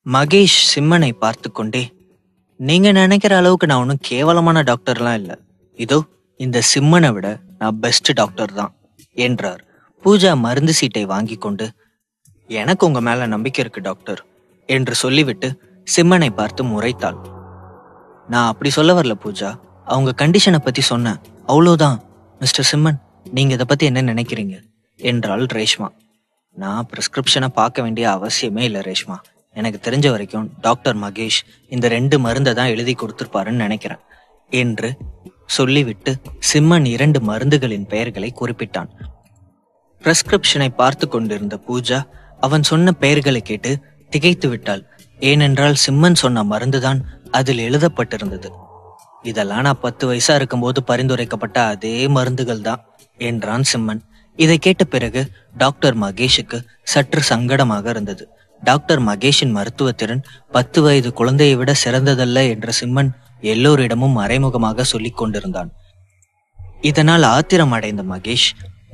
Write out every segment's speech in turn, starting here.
மகேஷ் சிம்மனை பார்த்து கொண்டே, நீங்க நினைக்கிற அளவுக்கு நான் ஒன்றும் கேவலமான டாக்டர்லாம் இல்லை. இதோ இந்த சிம்மனை விட நான் பெஸ்ட் டாக்டர் தான் என்றார். பூஜா மருந்து சீட்டை வாங்கி கொண்டு, எனக்கு உங்க மேல நம்பிக்கை இருக்கு டாக்டர் என்று சொல்லிவிட்டு சிம்மனை பார்த்து முறைத்தாள். நான் அப்படி சொல்ல வரல பூஜா, அவங்க கண்டிஷனை பத்தி சொன்னேன், அவ்வளோதான். மிஸ்டர் சிம்மன், நீங்க இதை பத்தி என்ன நினைக்கிறீங்க என்றாள் ரேஷ்மா. நான் பிரிஸ்கிரிப்ஷனை பார்க்க வேண்டிய அவசியமே இல்லை ரேஷ்மா. எனக்கு தெரிஞ்ச வரைக்கும் டாக்டர் மகேஷ் இந்த 2 மருந்தை தான் எழுதி கொடுத்துருப்பாருன்னு நினைக்கிறேன் என்று சொல்லிவிட்டு சிம்மன் 2 மருந்துகளின் பெயர்களை குறிப்பிட்டான். பிரிஸ்கிரிப்ஷனை பார்த்து கொண்டிருந்த பூஜா அவன் சொன்ன பெயர்களை கேட்டு திகைத்து விட்டாள். ஏனென்றால் சிம்மன் சொன்ன மருந்துதான் அதில் எழுதப்பட்டிருந்தது. இதெல்லாம் நான் 10 வயசா இருக்கும்போது பரிந்துரைக்கப்பட்ட அதே மருந்துகள் தான் என்றான் சிம்மன். இதை கேட்ட பிறகு டாக்டர் மகேஷுக்கு சற்று சங்கடமாக இருந்தது. டாக்டர் மகேஷின் மருத்துவ திறன் 10 வயது குழந்தையை விட சிறந்ததல்ல என்ற சிம்மன் எல்லோரிடமும் மறைமுகமாக சொல்லிக் கொண்டிருந்தான். இதனால் ஆத்திரம் அடைந்த மகேஷ்,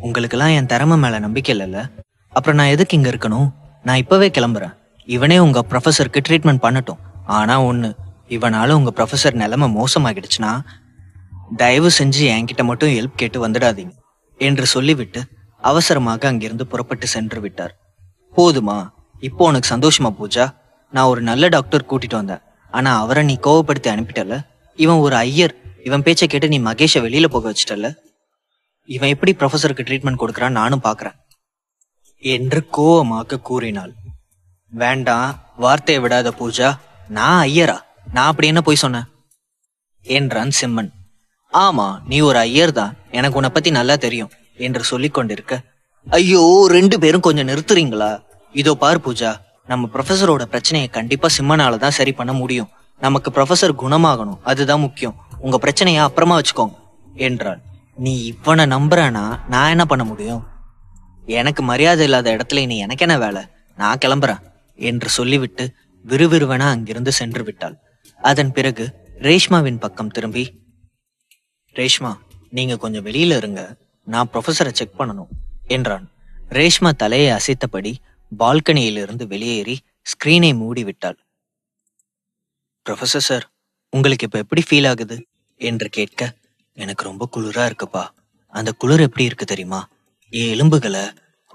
உங்களுக்கெல்லாம் என் திறமை மேல நம்பிக்கை இல்லைல்ல, அப்புறம் நான் எதுக்கு இங்க இருக்கணும்? நான் இப்பவே கிளம்புறேன். இவனே உங்க ப்ரொஃபஸருக்கு ட்ரீட்மெண்ட் பண்ணட்டும். ஆனா ஒண்ணு, இவனால உங்க ப்ரொஃபஸர் நிலைமை மோசமாகிடுச்சுன்னா தயவு செஞ்சு என்கிட்ட மட்டும் ஹெல்ப் கேட்டு வந்துடாதீங்க என்று சொல்லிவிட்டு அவசரமாக அங்கிருந்து புறப்பட்டு சென்று விட்டார். போதுமா? இப்போ உனக்கு சந்தோஷமா பூஜா? நான் ஒரு நல்ல டாக்டர் கூட்டிட்டு வந்தேன், ஆனா அவரை நீ கோவப்படுத்தி அனுப்பிட்டல. இவன் ஒரு ஐயர், இவன் பேச்சை கேட்டு நீ மகேஷை வெளியில போக வச்சிட்டல. இவன் எப்படி ப்ரொஃபஸருக்கு ட்ரீட்மெண்ட் கொடுக்கறான் நானும் பாக்குறேன் என்று கோவமாக கூறினாள். வேண்டாம், வார்த்தையை விடாத பூஜா. நான் ஐயரா? நான் அப்படி என்ன போய் சொன்னேன் என்றான் சிம்மன். ஆமா, நீ ஒரு ஐயர் தான், எனக்கு உன்னை பத்தி நல்லா தெரியும் என்று சொல்லிக் கொண்டிருக்க, ஐயோ 2 பேரும் கொஞ்சம் நிறுத்துறீங்களா? இதோ பார் பூஜா, நம்ம ப்ரொஃபஸரோட பிரச்சனையை கண்டிப்பா சிம்மனால தான் சரி பண்ண முடியும். நமக்கு ப்ரொஃபஸர் குணமாகணும், அதுதான் முக்கியம். உங்க பிரச்சனைய அப்புறமா வச்சுக்கோங்க என்றாள். நீ இவனை நம்புறானா? நான் என்ன பண்ண முடியும்? எனக்கு மரியாதை இல்லாத இடத்துல நீ எனக்கு என்ன வேலை? நான் கிளம்புறேன் என்று சொல்லிவிட்டு விறுவிறுவென அங்கிருந்து சென்று விட்டாள். அதன் பிறகு ரேஷ்மாவின் பக்கம் திரும்பி, ரேஷ்மா, நீங்க கொஞ்சம் வெளியில இருங்க, நான் ப்ரொஃபஸரை செக் பண்ணணும் என்றான். ரேஷ்மா தலையை அசைத்தபடி பால்கனியிலிருந்து வெளியேறி ஸ்கிரீனை மூடி விட்டாள். ப்ரொஃபஸர் சார், உங்களுக்கு இப்ப எப்படி ஃபீல் ஆகுது என்று கேட்க, எனக்கு ரொம்ப குளிரா இருக்குப்பா. அந்த குளிர் எப்படி இருக்கு தெரியுமா? என் எலும்புகளை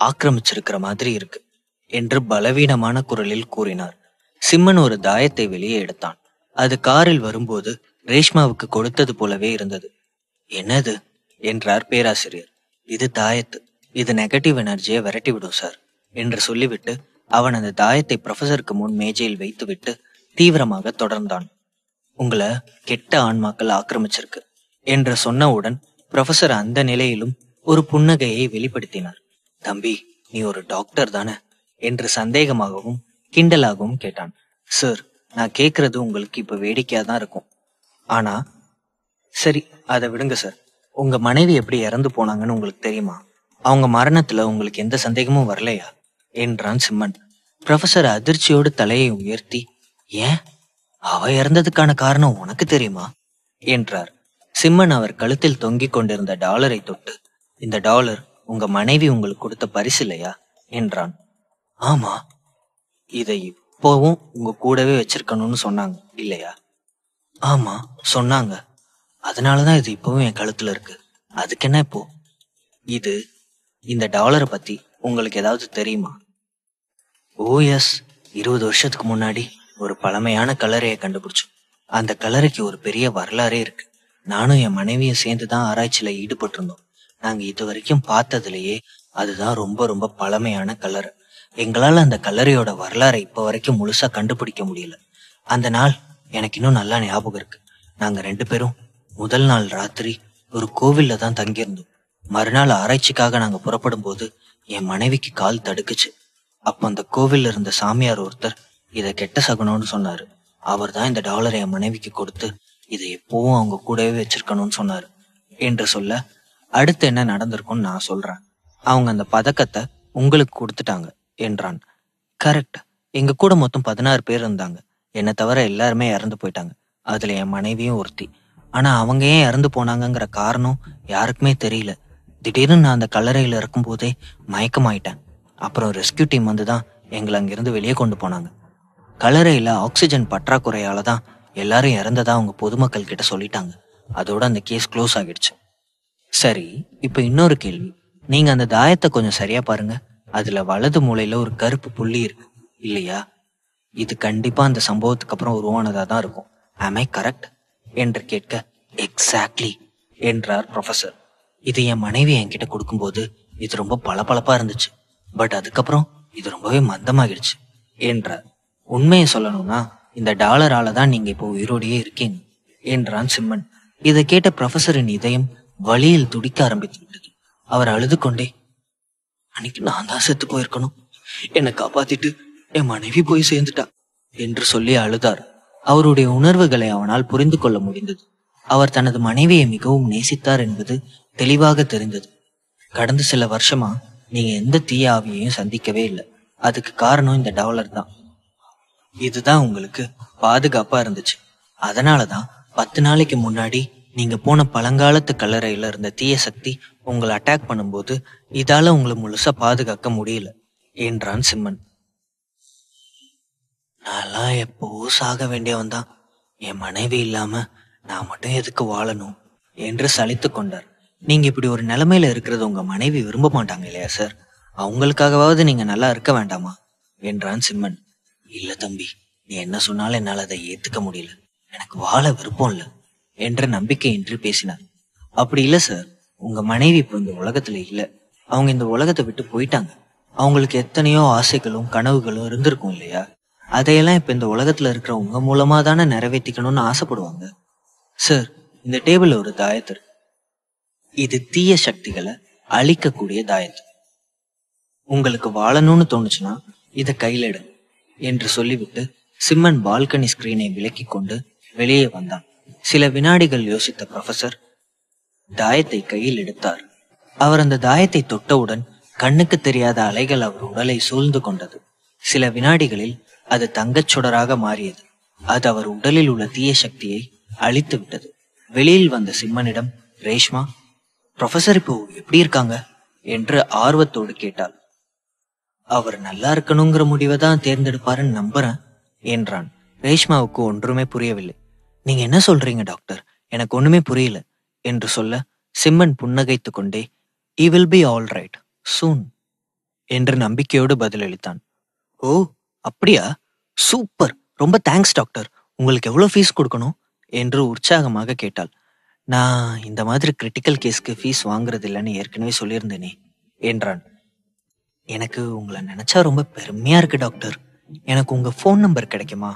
ஆக்கிரமிச்சிருக்கிற மாதிரி இருக்கு என்று பலவீனமான குரலில் கூறினார். சிம்மன் ஒரு தாயத்தை வெளியே எடுத்தான். அது காரில் வரும்போது ரேஷ்மாவுக்கு கொடுத்தது போலவே இருந்தது. என்னது என்றார் பேராசிரியர். இது தாயத்து, இது நெகட்டிவ் எனர்ஜியை விரட்டி விடும் சார் என்று சொல்லிவிட்டு அவன் அந்த தாயத்தை ப்ரொஃபஸருக்கு முன் மேஜையில் வைத்துவிட்டு தீவிரமாக தொடர்ந்தான். உங்களை கெட்ட ஆன்மாக்கள் ஆக்கிரமிச்சிருக்கு என்று சொன்னவுடன் ப்ரொஃபஸர் அந்த நிலையிலும் ஒரு புன்னகையை வெளிப்படுத்தினார். தம்பி, நீ ஒரு டாக்டர் தானே என்று சந்தேகமாகவும் கிண்டலாகவும் கேட்டான். சார், நான் கேட்கறது உங்களுக்கு இப்ப வேடிக்கையா தான் இருக்கும். ஆனா சரி, அதை விடுங்க சார். உங்க மனைவி எப்படி இறந்து போனாங்கன்னு உங்களுக்கு தெரியுமா? அவங்க மரணத்துல உங்களுக்கு எந்த சந்தேகமும் வரலையா என்றான் சிம்மன். ப்ரொஃபஸர் அதிர்ச்சியோடு தலையை உயர்த்தி, ஏன், அவ இறந்ததுக்கான காரணம் உனக்கு தெரியுமா என்றார். சிம்மன் அவர் கழுத்தில் தொங்கிக் கொண்டிருந்த டாலரை தொட்டு, இந்த டாலர் உங்க மனைவி உங்களுக்கு கொடுத்த பரிசு இல்லையா என்றான். ஆமா, இதை இப்போவும் உங்க கூடவே வச்சிருக்கணும்னு சொன்னாங்க இல்லையா? ஆமா சொன்னாங்க, அதனாலதான் இது இப்பவும் என் கழுத்துல இருக்கு. அதுக்கு என்ன இப்போ? இது, இந்த டாலரை பத்தி உங்களுக்கு ஏதாவது தெரியுமா? ஓ எஸ், 20 வருஷத்துக்கு முன்னாடி ஒரு பழமையான கல்லறையை கண்டுபிடிச்சோம். அந்த கல்லறைக்கு ஒரு பெரிய வரலாறே இருக்கு. நானும் என் மனைவியும் சேர்ந்துதான் ஆராய்ச்சியில ஈடுபட்டிருந்தோம். நாங்க இது வரைக்கும் பார்த்ததுலயே அதுதான் ரொம்ப ரொம்ப பழமையான கல்லறை. எங்களால அந்த கல்லறையோட வரலாறை இப்ப வரைக்கும் முழுசா கண்டுபிடிக்க முடியல. அந்த நாள் எனக்கு இன்னும் நல்லா ஞாபகம் இருக்கு. நாங்க 2 பேரும் முதல் நாள் ராத்திரி ஒரு கோவில்ல தான் தங்கியிருந்தோம். மறுநாள் ஆராய்ச்சிக்காக நாங்க புறப்படும் போது என் மனைவிக்கு கால் தடுக்குச்சு. அப்ப அந்த கோவில்ல இருந்த சாமியார் ஒருத்தர் இதை கெட்ட சகுனம்னு சொன்னாரு. அவர் தான் இந்த டாலரை என் மனைவிக்கு கொடுத்து இதை எப்பவும் அவங்க கூடவே வச்சிருக்கணும்னு சொன்னாரு என்று சொல்ல, அடுத்து என்ன நடந்திருக்கும்னு நான் சொல்றேன். அவங்க அந்த பதக்கத்தை உங்களுக்கு கொடுத்துட்டாங்க என்றான். கரெக்ட், எங்க கூட மொத்தம் 16 பேர் இருந்தாங்க. என்னை தவிர எல்லாருமே இறந்து போயிட்டாங்க. அதுல என் மனைவியும் ஒருத்தி. ஆனா அவங்க ஏன் இறந்து போனாங்கங்கிற காரணம் யாருக்குமே தெரியல. திடீர்னு நான் அந்த கல்லறையில இருக்கும் போதே மயக்கமாயிட்டேன். அப்புறம் ரெஸ்கியூ டீம் வந்துதான் எங்களை அங்கிருந்து வெளியே கொண்டு போனாங்க. கல்லறையில ஆக்சிஜன் பற்றாக்குறையால தான் எல்லாரும் இறந்ததா அவங்க பொதுமக்கள் கிட்ட சொல்லிட்டாங்க. அதோட அந்த கேஸ் க்ளோஸ் ஆகிடுச்சு. சரி, இப்ப இன்னொரு கேள்வி. நீங்க அந்த தாயத்தை கொஞ்சம் சரியா பாருங்க. அதுல வலது மூலையில ஒரு கருப்பு புள்ளி இருக்கு இல்லையா? இது கண்டிப்பா அந்த சம்பவத்துக்கு அப்புறம் உருவானதா தான் இருக்கும். am I கரெக்ட் என்று கேட்க, எக்ஸாக்ட்லி என்றார் ப்ரொஃபசர். இது என் மனைவி என்கிட்ட கொடுக்கும்போது இது ரொம்ப பளபளப்பா இருந்துச்சு. பட் அதுக்கப்புறம் இது ரொம்பவே மந்தமாகிடுச்சு என்றார். உண்மையை சொல்லணும்னா இந்த டாலரால தான் நீங்க இப்போ உயிரோடையே இருக்கீங்க என்றான் சிம்மன். இதை கேட்ட ப்ரொஃபசரின் இதயம் வலியில் துடிக்க ஆரம்பித்து விட்டது. அவர் அழுது கொண்டே, அன்னைக்கு நான் தான் செத்து போயிருக்கணும், என்னை காப்பாத்திட்டு என் மனைவி போய் சேர்ந்துட்டா என்று சொல்லி அழுதார். அவருடைய உணர்வுகளை அவனால் புரிந்து கொள்ள முடிந்தது. அவர் தனது மனைவியை மிகவும் நேசித்தார் என்பது தெளிவாக தெரிந்தது. கடந்த சில வருஷமா நீங்க எந்த தீய ஆவியையும் சந்திக்கவே இல்லை. அதுக்கு காரணம் இந்த டாலர் தான். இதுதான் உங்களுக்கு பாதுகாப்பா இருந்துச்சு. அதனாலதான் 10 நாளைக்கு முன்னாடி நீங்க போன பழங்காலத்து கல்லறையில இருந்த தீய சக்தி உங்களை அட்டாக் பண்ணும்போது இதால உங்களை முழுசா பாதுகாக்க முடியல என்றான் சிம்மன். நான்லாம் எப்போ சாக வேண்டியவன் தான். என் மனைவி இல்லாம நான் மட்டும் எதுக்கு வாழணும் என்று சலித்து கொண்டார். நீங்க இப்படி ஒரு நிலைமையில இருக்கிறது உங்க மனைவி விரும்ப மாட்டாங்க இல்லையா சார்? அவங்களுக்காகவாவது நீங்க நல்லா இருக்க வேண்டாமா என்றான் சிம்மன். இல்ல தம்பி, நீ என்ன சொன்னாலும் என்னால அதை ஏத்துக்க முடியல. எனக்கு வாழ விருப்பம் இல்ல என்ற நம்பிக்கையின்றி பேசினார். அப்படி இல்ல சார், உங்க மனைவி இப்போ இந்த உலகத்துல இல்ல. அவங்க இந்த உலகத்தை விட்டு போயிட்டாங்க. அவங்களுக்கு எத்தனையோ ஆசைகளும் கனவுகளும் இருந்திருக்கும் இல்லையா? அதையெல்லாம் இப்ப இந்த உலகத்துல இருக்கிற உங்க மூலமா தானே நிறைவேற்றிக்கணும்னு ஆசைப்படுவாங்க. சார், இந்த டேபிள்ல ஒரு தாயத்து இருக்கு. இது தீய சக்திகளை அழிக்கக்கூடிய தாயத்து. உங்களுக்கு வாழணும்னு தோணுச்சுன்னா இதை கையில எடுங்க என்று சொல்லிவிட்டு சிம்மன் பால்கனி ஸ்கிரீனை விலக்கி கொண்டு வெளியே வந்தான். சில வினாடிகள் யோசித்த ப்ரொஃபசர் தாயத்தை கையில் எடுத்தார். அவர் அந்த தாயத்தை தொட்டவுடன் கண்ணுக்கு தெரியாத அலைகள் அவர் உடலை சூழ்ந்து கொண்டது. சில வினாடிகளில் அது தங்கச் சுடராக மாறியது. அது அவர் உடலில் உள்ள தீய சக்தியை அழித்து விட்டது. வெளியில் வந்த சிம்மனிடம், ரேஷ்மா, ப்ரொஃபசர் இப்போ எப்படி இருக்காங்க என்று ஆர்வத்தோடு கேட்டாள். அவர் நல்லா இருக்கணுங்கிற முடிவை தான் தேர்ந்தெடுப்பாருன்னு நம்புறேன் என்றான். ரேஷ்மாவுக்கு ஒன்றுமே புரியவில்லை. நீங்க என்ன சொல்றீங்க டாக்டர்? எனக்கு ஒண்ணுமே புரியல என்று சொல்ல சிம்மன் புன்னகைத்து கொண்டே, he will be all right soon என்று நம்பிக்கையோடு பதிலளித்தான். ஓ அப்படியா, சூப்பர், ரொம்ப தேங்க்ஸ் டாக்டர். உங்களுக்கு எவ்வளவு ஃபீஸ் கொடுக்கணும் என்று உற்சாகமாக கேட்டாள். நான் இந்த மாதிரி கிரிட்டிக்கல் கேஸ்க்கு ஃபீஸ் வாங்குறது இல்லைன்னு ஏற்கனவே சொல்லியிருந்தேனே என்றான். எனக்கு உங்களை நினைச்சா ரொம்ப பெருமையா இருக்கு டாக்டர். எனக்கு உங்க ஃபோன் நம்பர் கிடைக்குமா?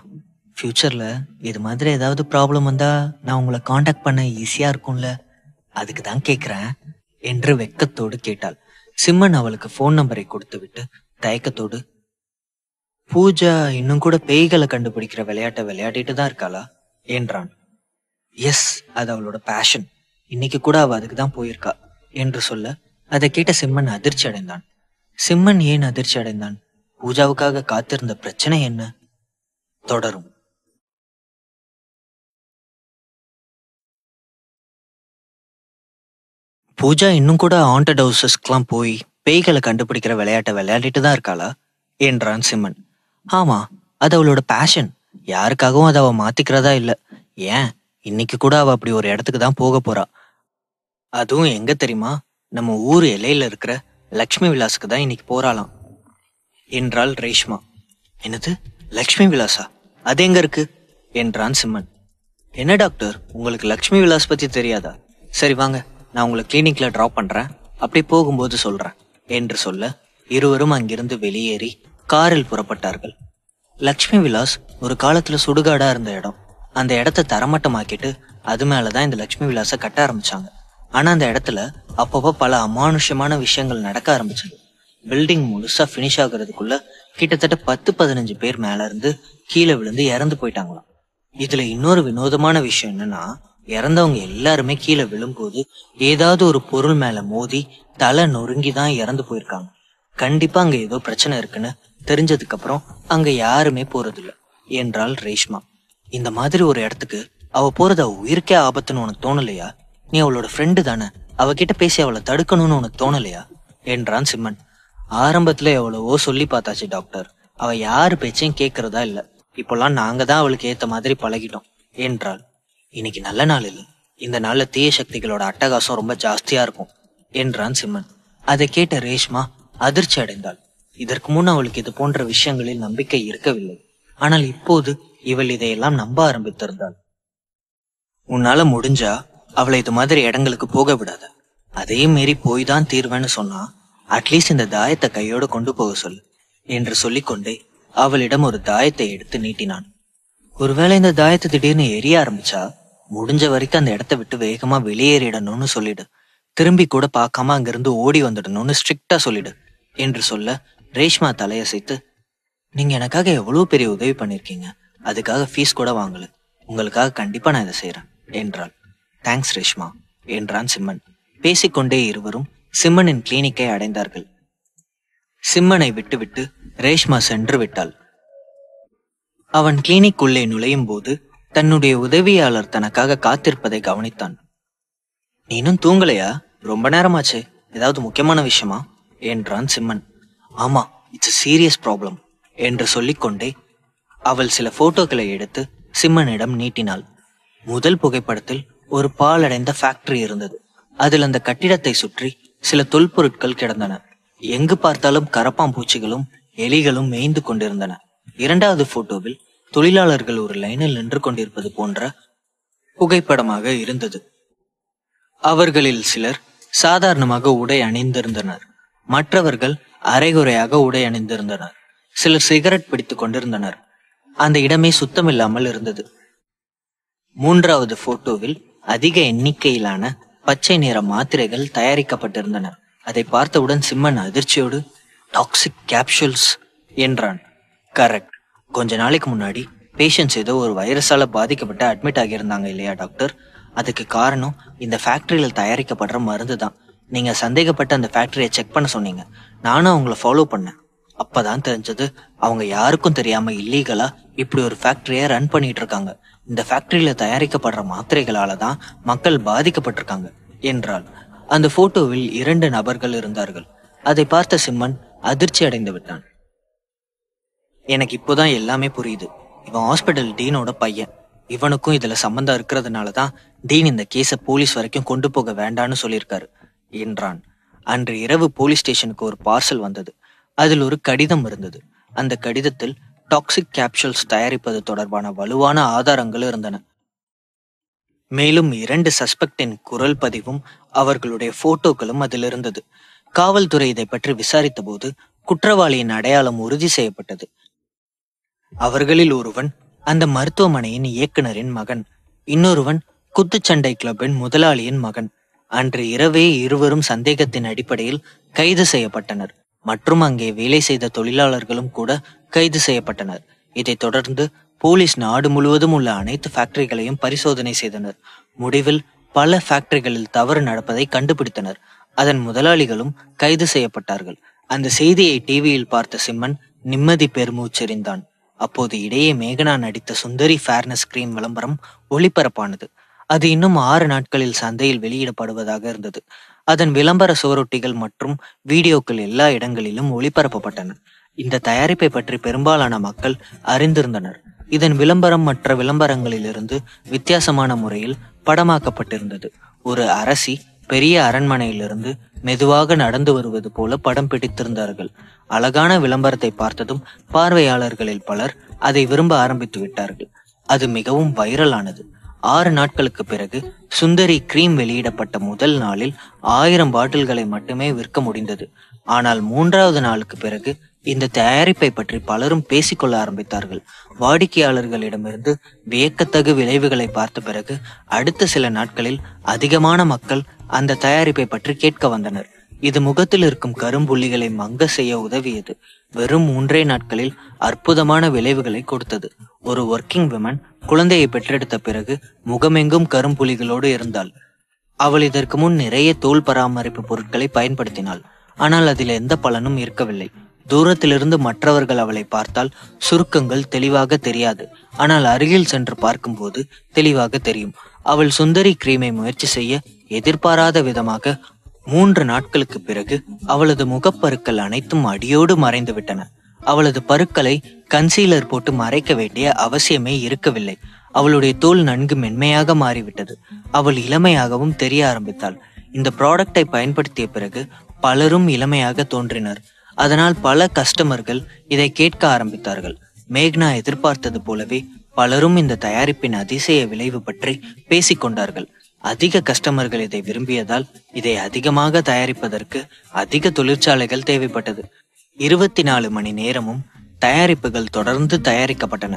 ஃபியூச்சர்ல இது மாதிரி ஏதாவது ப்ராப்ளம் வந்தா நான் உங்களை காண்டாக்ட் பண்ண ஈஸியா இருக்கும்ல, அதுக்கு தான் கேட்கிறேன் என்று வெக்கத்தோடு கேட்டாள். சிம்மன் அவளுக்கு ஃபோன் நம்பரை கொடுத்து விட்டு தயக்கத்தோடு, பூஜா இன்னும் கூட பேய்களை கண்டுபிடிக்கிற விளையாட்டை விளையாடிட்டு தான் இருக்காளா என்றான். எஸ், அது அவளோட பேஷன். இன்னைக்கு கூட அவ அதுக்கு தான் போயிருக்கா என்று சொல்ல அதை கேட்ட சிம்மன் அதிர்ச்சி அடைந்தான். சிம்மன் ஏன் அதிர்ச்சி அடைந்தான்? பூஜாவுக்காக காத்திருந்த பிரச்சனை என்ன? தொடரும். பூஜா இன்னும் கூட ஹாண்டட் ஹவுசஸ்க்குலாம் போய் பேய்களை கண்டுபிடிக்கிற விளையாட்டை விளையாடிட்டு தான் இருக்காளா என்றான் சிம்மன். ஆமா, அது அவளோட பேஷன். யாருக்காகவும் அதை அவ மாத்திக்கிறதா இல்ல. ஏன், இன்னைக்கு கூட அவ அப்படி ஒரு இடத்துக்கு தான் போக போறா. அதுவும் எங்க தெரியுமா? நம்ம ஊர் எல்லையில இருக்கிற லக்ஷ்மி விலாஸுக்கு தான் இன்னைக்கு போறாளாம் என்றாள் ரேஷ்மா. என்னது, லக்ஷ்மி விலாஸா? அது எங்க இருக்கு என்றான் சிம்மன். என்ன டாக்டர், உங்களுக்கு லக்ஷ்மி விலாஸ் பத்தி தெரியாதா? சரி வாங்க, நான் உங்களை கிளினிக்ல டிராப் பண்றேன், அப்படி போகும்போது சொல்றேன் என்று சொல்ல இருவரும் அங்கிருந்து வெளியேறி காரில் புறப்பட்டார்கள். லக்ஷ்மி விலாஸ் ஒரு காலத்துல சுடுகாடா இருந்த இடம். அந்த இடத்த தரமட்டமாக்கிட்டு அது மேலதான் இந்த லக்ஷ்மி விலாஸை கட்ட ஆரம்பிச்சாங்க. ஆனா அந்த இடத்துல அப்பப்போ பல அமானுஷ்யமான விஷயங்கள் நடக்க ஆரம்பிச்சது. பில்டிங் முழுசா பினிஷ் ஆகுறதுக்குள்ள கிட்டத்தட்ட 10-15 பேர் மேல இருந்து கீழே விழுந்து இறந்து போயிட்டாங்களாம். இதுல இன்னொரு வினோதமான விஷயம் என்னன்னா, இறந்தவங்க எல்லாருமே கீழே விழும்போது ஏதாவது ஒரு பொருள் மேல மோதி தலை நொறுங்கிதான் இறந்து போயிருக்காங்க. கண்டிப்பா அங்க ஏதோ பிரச்சனை இருக்குன்னு தெரிஞ்சதுக்கு அப்புறம் அங்க யாருமே போறதில்ல என்றாள் ரேஷ்மா. இந்த மாதிரி ஒரு இடத்துக்கு அவ போறது அவ உயிருக்கே ஆபத்துன்னு உனக்கு தோணலையா? நீ அவளோட ஃப்ரெண்டு தானே, அவகிட்ட பேசி அவளை தடுக்கணும்னு உனக்கு தோணலையா என்றான் சிம்மன். ஆரம்பத்துல எவ்வளவோ சொல்லி பார்த்தாச்சு டாக்டர், அவ யாரு பேச்சையும் கேட்கறதா இல்ல. இப்பெல்லாம் நாங்க தான் அவளுக்கு ஏத்த மாதிரி பழகிட்டோம் என்றாள். இன்னைக்கு நல்ல நாள் இல்லை, இந்த நாள்ல தீய சக்திகளோட அட்டகாசம் ரொம்ப ஜாஸ்தியா இருக்கும் என்றான் சிம்மன். அதை கேட்ட ரேஷ்மா அதிர்ச்சி அடைந்தாள். இதற்கு முன் அவளுக்கு இது போன்ற விஷயங்களில் நம்பிக்கை இருக்கவில்லை. ஆனால் இப்போது இவள் இதையெல்லாம் நம்ப ஆரம்பித்திருந்தாள். உன்னால முடிஞ்சா அவளை இது மாதிரி இடங்களுக்கு போக விடாத. அதையும் மீறி போய் தான் தீர்வேன்னு சொன்னா அட்லீஸ்ட் இந்த தாயத்தை கையோடு கொண்டு போக சொல்லு என்று சொல்லிக்கொண்டே அவளிடம் ஒரு தாயத்தை எடுத்து நீட்டினான். ஒருவேளை இந்த தாயத்தை திடீர்னு எரிய ஆரம்பிச்சா முடிஞ்ச வரைக்கும் அந்த இடத்த விட்டு வேகமா வெளியேறிடணும்னு சொல்லிடு. திரும்பி கூட பார்க்காம அங்கிருந்து ஓடி வந்துடணும்னு ஸ்ட்ரிக்டா சொல்லிடு என்று சொல்ல ரேஷ்மா தலையசைத்து, நீங்க எனக்காக எவ்வளவு பெரிய உதவி பண்ணிருக்கீங்க, அதுக்காக ஃபீஸ் கூட வாங்கல, உங்களுக்காக கண்டிப்பா நான் இதை செய்யறேன் என்றாள். தேங்க்ஸ் ரேஷ்மா என்றான் சிம்மன். பேசிக்கொண்டே இருவரும் சிம்மனின் கிளினிக்கை அடைந்தார்கள். சிம்மனை விட்டுவிட்டு ரேஷ்மா சென்று விட்டாள். அவன் கிளினிக் உள்ளே நுழையும் போது தன்னுடைய உதவியாளர் தனக்காக காத்திருப்பதை கவனித்தான். நீ இன்னும் தூங்கலையா? ரொம்ப நேரமாச்சு, ஏதாவது முக்கியமான விஷயமா என்றான் சிம்மன். ஆமா, இட்ஸ் சீரியஸ் ப்ராப்ளம் என்று சொல்லிக்கொண்டே அவள் சில போட்டோக்களை எடுத்து சிம்மனிடம் நீட்டினாள். முதல் புகைப்படத்தில் ஒரு பாலடைந்த ஃபேக்டரி இருந்தது. அதில் அந்த கட்டிடத்தை சுற்றி சில தொல்பொருட்கள் கிடந்தன. எங்கு பார்த்தாலும் கரப்பாம்பூச்சிகளும் எலிகளும் மேய்ந்து கொண்டிருந்தன. இரண்டாவது போட்டோவில் தொழிலாளர்கள் ஒரு லைனில் நின்று கொண்டிருப்பது போன்ற புகைப்படமாக இருந்தது. அவர்களில் சிலர் சாதாரணமாக உடை அணிந்திருந்தனர், மற்றவர்கள் அரைகுறையாக உடை அணிந்திருந்தனர். சிலர் சிகரெட் பிடித்துக் கொண்டிருந்தனர். அந்த இடமே சுத்தமில்லாமல் இருந்தது. மூன்றாவது போட்டோவில் அதிக எண்ணிக்கையிலான பச்சை நிற மாத்திரைகள் தயாரிக்கப்பட்டிருந்தன. அதை பார்த்தவுடன் சிம்மன் அதிர்ச்சியோடு, டாக்ஸிக் கேப்சூல்ஸ் என்றான். கரெக்ட். கொஞ்ச நாளைக்கு முன்னாடி பேஷண்ட்ஸ் ஏதோ ஒரு வைரஸால பாதிக்கப்பட்டு அட்மிட் ஆகியிருந்தாங்க இல்லையா டாக்டர்? அதுக்கு காரணம் இந்த ஃபேக்டரியில தயாரிக்கப்படுற மருந்து தான். நீங்க சந்தேகப்பட்ட அந்த ஃபேக்டரியை செக் பண்ண சொன்னீங்க. நானும் அவங்கள ஃபாலோ பண்ணேன். அப்பதான் தெரிஞ்சது அவங்க யாருக்கும் தெரியாம இல்லீகலா இப்படி ஒரு ஃபேக்டரியை ரன் பண்ணிட்டு இருக்காங்க. இந்த ஃபேக்டரியில தயாரிக்கப்படுற மாத்திரைகளால தான் மக்கள் பாதிக்கப்பட்டிருக்காங்க என்றாள். அந்த போட்டோவில் 2 நபர்கள் இருந்தார்கள். அதை பார்த்த சிம்மன் அதிர்ச்சி அடைந்து விட்டான். எனக்கு இப்போதான் எல்லாமே புரியுது. இவன் ஹாஸ்பிட்டல் டீனோட பையன். இவனுக்கும் இதுல சம்பந்தம் இருக்கிறதுனாலதான் டீன் இந்த கேஸ போலீஸ் வரைக்கும் கொண்டு போக வேண்டான்னு சொல்லியிருக்காரு என்றான். அன்று இரவு போலீஸ் ஸ்டேஷனுக்கு ஒரு பார்சல் வந்தது. அதில் ஒரு கடிதம் இருந்தது. அந்த கடிதத்தில் டாக்ஸிக் கேப்சூல்ஸ் தயாரிப்பது தொடர்பான வலுவான ஆதாரங்கள் இருந்தன. மேலும் 2 சஸ்பெக்டின் குரல் பதிவும் அவர்களுடைய போட்டோக்களும் அதில் இருந்தது. காவல்துறை இதை பற்றி விசாரித்த போது குற்றவாளியின் அடையாளம் உறுதி செய்யப்பட்டது. அவர்களில் ஒருவன் அந்த மருத்துவமனையின் இயக்குனரின் மகன், இன்னொருவன் குத்துச்சண்டை கிளப்பின் முதலாளியின் மகன். அன்று இரவே இருவரும் சந்தேகத்தின் அடிப்படையில் கைது செய்யப்பட்டனர். மற்றும் அங்கே வேலை செய்த தொழிலாளர்களும் கூட கைது செய்யப்பட்டனர். இதைத் தொடர்ந்து போலீஸ் நாடு முழுவதும் உள்ள அனைத்து ஃபேக்டரிகளையும் பரிசோதனை செய்தனர். முடிவில் பல ஃபேக்டரிகளில் தவறு நடப்பதை கண்டுபிடித்தனர். அதன் முதலாளிகளும் கைது செய்யப்பட்டார்கள். அந்த செய்தியை டிவியில் பார்த்த சிம்மன் நிம்மதி பெருமூச்செறிந்தான். அப்போது இடையே மேகனா நடித்த சுந்தரி ஃபேர்னஸ் கிரீம் விளம்பரம் ஒளிபரப்பானது. அது இன்னும் 6 நாட்களில் சந்தையில் வெளியிடப்படுவதாக இருந்தது. அதன் விளம்பர சுவரொட்டிகள் மற்றும் வீடியோக்கள் எல்லா இடங்களிலும் ஒளிபரப்பப்பட்டன. இந்த தயாரிப்பை பற்றி பெரும்பாலான மக்கள் அறிந்திருந்தனர். இதன் விளம்பரம் மற்ற விளம்பரங்களிலிருந்து வித்தியாசமான முறையில் படமாக்கப்பட்டிருந்தது. ஒரு அரசி பெரிய அரண்மனையிலிருந்து மெதுவாக நடந்து வருவது போல படம் பிடித்திருந்தார்கள். அழகான விளம்பரத்தை பார்த்ததும் பார்வையாளர்களில் பலர் அதை விரும்ப ஆரம்பித்து விட்டார்கள். அது மிகவும் வைரலானது. 6 நாட்களுக்கு பிறகு சுந்தரி கிரீம் வெளியிடப்பட்ட முதல் நாளில் 1000 பாட்டில்களை மட்டுமே விற்க முடிந்தது. ஆனால் 3வது நாளுக்கு பிறகு இந்த தயாரிப்பை பற்றி பலரும் பேசிக்கொள்ள ஆரம்பித்தார்கள். வாடிக்கையாளர்களிடமிருந்து வியக்கத்தகு விளைவுகளை பார்த்த பிறகு அடுத்த சில நாட்களில் அதிகமான மக்கள் அந்த தயாரிப்பை பற்றி கேட்க வந்தனர். இது முகத்தில் இருக்கும் கரும்புள்ளிகளை மங்க செய்ய உதவியது. வெறும் 3 நாட்களில் அற்புதமான விளைவுகளை கொடுத்தது. ஒரு ஒர்க்கிங் விமன் குழந்தையை பெற்றெடுத்த பிறகு முகமெங்கும் கரும்புள்ளிகளோடு இருந்தாள். அவள் இதற்கு முன் நிறைய தோல் பராமரிப்பு பொருட்களை பயன்படுத்தினாள். ஆனால் அதில் எந்த பலனும் இருக்கவில்லை. தூரத்திலிருந்து மற்றவர்கள் அவளை பார்த்தால் சுருக்கங்கள் தெளிவாக தெரியாது. ஆனால் அருகில் சென்று பார்க்கும்போது தெளிவாக தெரியும். அவள் சுந்தரி கிரீமை முயற்சி செய்ய எதிர்பாராத விதமாக 3 நாட்களுக்கு பிறகு அவளது முகப்பருக்கள் அனைத்தும் அடியோடு மறைந்து விட்டன. அவளது பருக்களை கன்சீலர் போட்டு மறைக்க வேண்டிய அவசியமே இருக்கவில்லை. அவளுடைய தோல் நன்கு மென்மையாக மாறிவிட்டது. அவள் இளமையாகவும் தெரிய ஆரம்பித்தாள். இந்த ப்ராடக்டை பயன்படுத்திய பிறகு பலரும் இளமையாக தோன்றினர். அதனால் பல கஸ்டமர்கள் இதை கேட்க ஆரம்பித்தார்கள். மேக்னா எதிர்பார்த்தது போலவே பலரும் இந்த தயாரிப்பின் அதிசய விளைவு பற்றி பேசிக்கொண்டார்கள். அதிக கஸ்டமர்கள் இதை விரும்பியதால் இதை அதிகமாக தயாரிப்பதற்கு அதிக தொழிற்சாலைகள் தேவைப்பட்டது. 24 மணி நேரமும் தயாரிப்புகள் தொடர்ந்து தயாரிக்கப்பட்டன.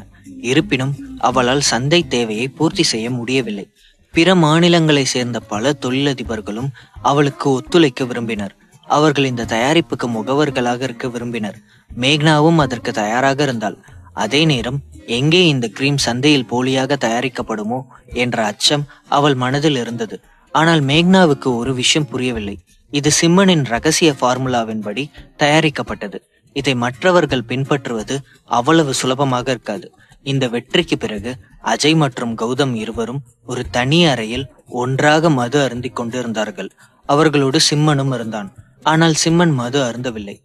இருப்பினும் அவளால் சந்தை தேவையை பூர்த்தி செய்ய முடியவில்லை. பிற மாநிலங்களை சேர்ந்த பல தொழிலதிபர்களும் அவளுக்கு ஒத்துழைக்க விரும்பினர். அவர்கள் இந்த தயாரிப்புக்கு முகவர்களாக இருக்க விரும்பினர். மேக்னாவும் அதற்கு தயாராக இருந்தாள். அதே நேரம் எங்கே இந்த கிரீம் சந்தையில் போலியாக தயாரிக்கப்படுமோ என்ற அச்சம் அவள் மனதில் இருந்தது. ஆனால் மேக்னாவுக்கு ஒரு விஷயம் புரியவில்லை. இது சிம்மனின் ரகசிய ஃபார்முலாவின்படி தயாரிக்கப்பட்டது. இதை மற்றவர்கள் பின்பற்றுவது அவ்வளவு சுலபமாக இருக்காது. இந்த வெற்றிக்கு பிறகு அஜய் மற்றும் கௌதம் இருவரும் ஒரு தனி அறையில் ஒன்றாக மது அருந்திக் கொண்டிருந்தார்கள். அவர்களோடு சிம்மனும் இருந்தான். ஆனால் சிம்மன் மது அருந்தவில்லை.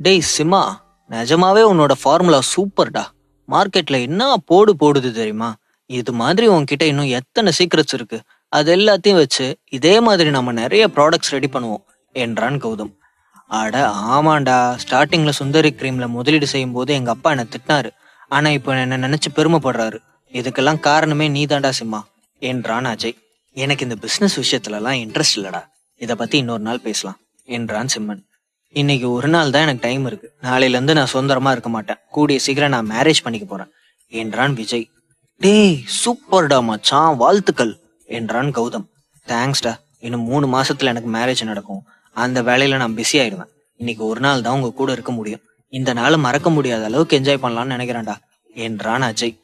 டேய் சிம்மா, நிஜமாவே உன்னோட ஃபார்முலா சூப்பர்டா. மார்க்கெட்ல என்ன போடுது தெரியுமா? இது மாதிரி உன்கிட்ட இன்னும் எத்தனை சீக்ரெட்ஸ் இருக்கு. அது எல்லாத்தையும் வச்சு இதே மாதிரி நம்ம நிறைய ப்ராடக்ட்ஸ் ரெடி பண்ணுவோம் என்றான் கௌதம். அட ஆமாண்டா, ஸ்டார்டிங்ல சுந்தரி கிரீம்ல முதலீடு செய்யும் போது எங்க அப்பா என்ன திட்டினாரு. ஆனா இப்ப என்ன நினைச்சு பெருமைப்படுறாரு. இதுக்கெல்லாம் காரணமே நீதாண்டா சிம்மா என்றான் அஜய். எனக்கு இந்த பிசினஸ் விஷயத்துல எல்லாம் இன்ட்ரெஸ்ட் இல்லடா. இத பத்தி இன்னொரு நாள் பேசலாம் என்றான் சிம்மன். இன்னைக்கு ஒரு நாள் தான் எனக்கு டைம் இருக்கு. நாளையில இருந்து நான் சுதந்திரமா இருக்க மாட்டேன். கூடிய சீக்கிரம் நான் மேரேஜ் பண்ணிக்க போறேன் என்றான் விஜய். டேய் சூப்பர்டா மச்சான், வாழ்த்துக்கள் என்றான் கௌதம். தேங்க்ஸ்டா. இன்னும் 3 மாசத்துல எனக்கு மேரேஜ் நடக்கும். அந்த வேலையில நான் பிஸி ஆயிடுவேன். இன்னைக்கு ஒரு நாள் தான் உங்க கூட இருக்க முடியும். இந்த நாள் மறக்க முடியாத அளவுக்கு என்ஜாய் பண்ணலாம்னு நினைக்கிறேன்டா என்றான் அஜய்.